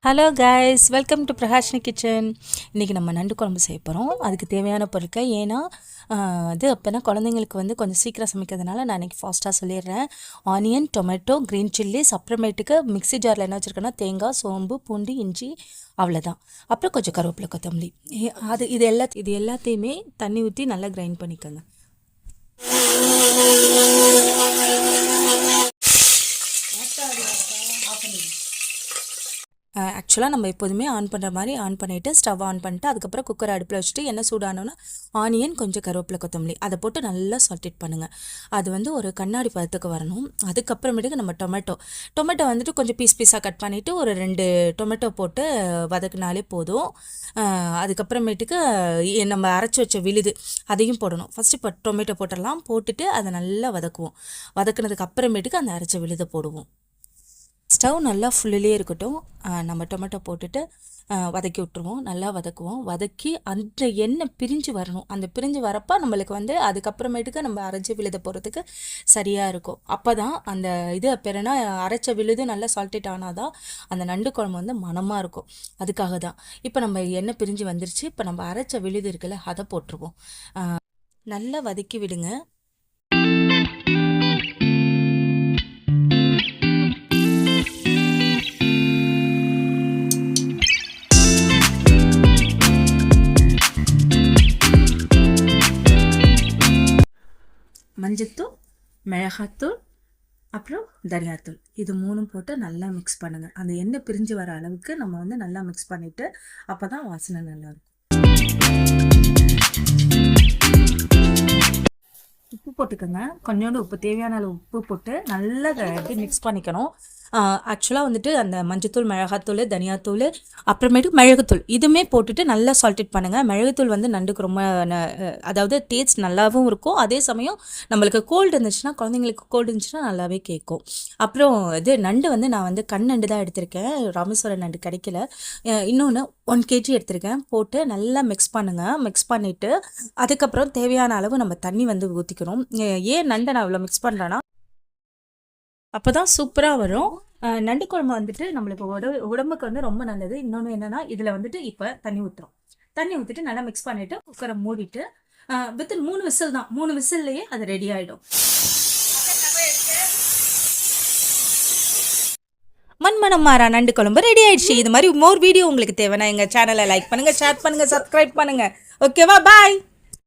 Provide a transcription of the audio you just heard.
Hello guys, welcome to பிரகாஷ்னி kitchen. இன்றைக்கி நம்ம நண்டு குழம்பு செய்ய போகிறோம். அதுக்கு தேவையான பொருட்கள் ஏன்னா அப்போனா குழந்தைங்களுக்கு வந்து கொஞ்சம் சீக்கிரம் சமைக்கிறதுனால நான் இன்றைக்கி ஃபாஸ்ட்டாக சொல்லிடுறேன். ஆனியன், டொமேட்டோ, க்ரீன் சில்லிஸ், அப்புறமேட்டுக்கு மிக்ஸி ஜாரில் என்ன வச்சுருக்கேன்னா தேங்காய், சோம்பு, பூண்டு, இஞ்சி, அவ்வளோதான். அப்புறம் கொஞ்சம் கருவேப்பிலை, கொத்தமல்லி. இது எல்லாத்தையுமே தண்ணி ஊற்றி நல்லா கிரைண்ட் பண்ணிக்கோங்க. ஆக்சுவலாக நம்ம எப்போதுமே ஆன் பண்ணுற மாதிரி ஆன் பண்ணிவிட்டு ஸ்டவ் ஆன் பண்ணிட்டு அதுக்கப்புறம் குக்கரை அடுப்பில் வச்சுட்டு எண்ணெய் சூடானோன்னா ஆனியன், கொஞ்சம் கருவேப்பிலை, கொத்தமல்லி அதை போட்டு நல்லா சால்டேட் பண்ணுங்கள். அது வந்து ஒரு கண்ணாடி பதத்துக்கு வரணும். அதுக்கப்புறமேட்டுக்கு நம்ம டொமேட்டோ வந்துட்டு கொஞ்சம் பீஸாக கட் பண்ணிவிட்டு ஒரு 2 டொமேட்டோ போட்டு வதக்குனாலே போதும். அதுக்கப்புறமேட்டுக்கு நம்ம அரைச்சி வச்ச விழுது அதையும் போடணும். ஃபஸ்ட்டு இப்போ டொமேட்டோ போட்டுடலாம். போட்டுட்டு அதை நல்லா வதக்குனதுக்கு அப்புறமேட்டுக்கு அந்த அரைச்ச விழுதை போடுவோம். ஸ்டவ் நல்லா ஃபுல்லிலே இருக்கட்டும். நம்ம டொமேட்டோ போட்டுட்டு வதக்கி விட்டுருவோம். நல்லா வதக்கி அந்த எண்ணெய் பிரிஞ்சு வரணும். அந்த பிரிஞ்சு வரப்போ நம்மளுக்கு வந்து அதுக்கப்புறமேட்டுக்கு நம்ம அரைச்ச விழுத போகிறதுக்கு சரியாக இருக்கும். அப்போ தான் அந்த பெறனா அரைச்ச விழுது நல்லா சால்டேட் ஆனால் தான் அந்த நண்டு குழம்பு வந்து மணமாக இருக்கும். அதுக்காக தான் இப்போ நம்ம எண்ணெய் பிரிஞ்சு வந்துருச்சு. இப்போ நம்ம அரைச்ச விழுது இருக்குல்ல அதை போட்டுருவோம். நல்லா வதக்கி விடுங்க. மஞ்சத்தூள், மிளகாத்தூள், அப்புறம் தனியாத்தூள் இது 3 போட்டு நல்லா மிக்ஸ் பண்ணுங்கள். அந்த எண்ணெய் பிரிஞ்சு வர அளவுக்கு நம்ம வந்து நல்லா மிக்ஸ் பண்ணிவிட்டு அப்போ தான் வாசனை நல்லாயிருக்கும். உப்பு போட்டுக்கோங்க. கொஞ்சோண்டு உப்பு, தேவையான அளவு உப்பு போட்டு நல்லா மிக்ஸ் பண்ணிக்கணும். ஆக்சுவலாக வந்துட்டு அந்த மஞ்சத்தூள், மிளகாத்தூள், தனியாத்தூள், அப்புறமேட்டு மிளகுத்தூள் இதுவுமே போட்டுட்டு நல்லா சால்டேட் பண்ணுங்கள். மிளகுத்தூள் வந்து நண்டுக்கு ரொம்ப அதாவது டேஸ்ட் நல்லாவும் இருக்கும். அதே சமயம் நம்மளுக்கு கோல்டு இருந்துச்சுன்னா, குழந்தைங்களுக்கு கோல்டு இருந்துச்சுன்னா நல்லாவே கேட்கும். அப்புறம் நண்டு வந்து நான் வந்து நண்டு தான் எடுத்திருக்கேன். ராமேஸ்வரம் நண்டு கிடைக்கல. இன்னொன்று 1 kg எடுத்திருக்கேன். போட்டு நல்லா மிக்ஸ் பண்ணுங்கள். மிக்ஸ் பண்ணிவிட்டு அதுக்கப்புறம் தேவையான அளவு நம்ம தண்ணி வந்து ஊற்றிக்கணும். ஏன் நண்டை நான் இவ்வளோ மிக்ஸ் பண்ணுறேன்னா அப்போ தான் சூப்பராக வரும். நண்டு குழம்பு வந்துட்டு நம்மளுக்கு உடம்புக்கு வந்து ரொம்ப நல்லது. இன்னொன்று என்னென்னா இதில் வந்துட்டு இப்போ தண்ணி ஊற்றிட்டு நல்லா மிக்ஸ் பண்ணிவிட்டு குக்கரை மூடிட்டு வித்தின் 3 விசில் தான். 3 விசில்லையே அது ரெடி ஆகிடும். மண்மனம் மாறா நண்டு குழம்பு ரெடி ஆயிடுச்சு. இது மாதிரி மோர் வீடியோ உங்களுக்கு தேவைன்னா எங்கள் சேனலை லைக் பண்ணுங்கள், ஷேர் பண்ணுங்கள், சப்ஸ்கிரைப் பண்ணுங்கள். ஓகேவா? பாய்.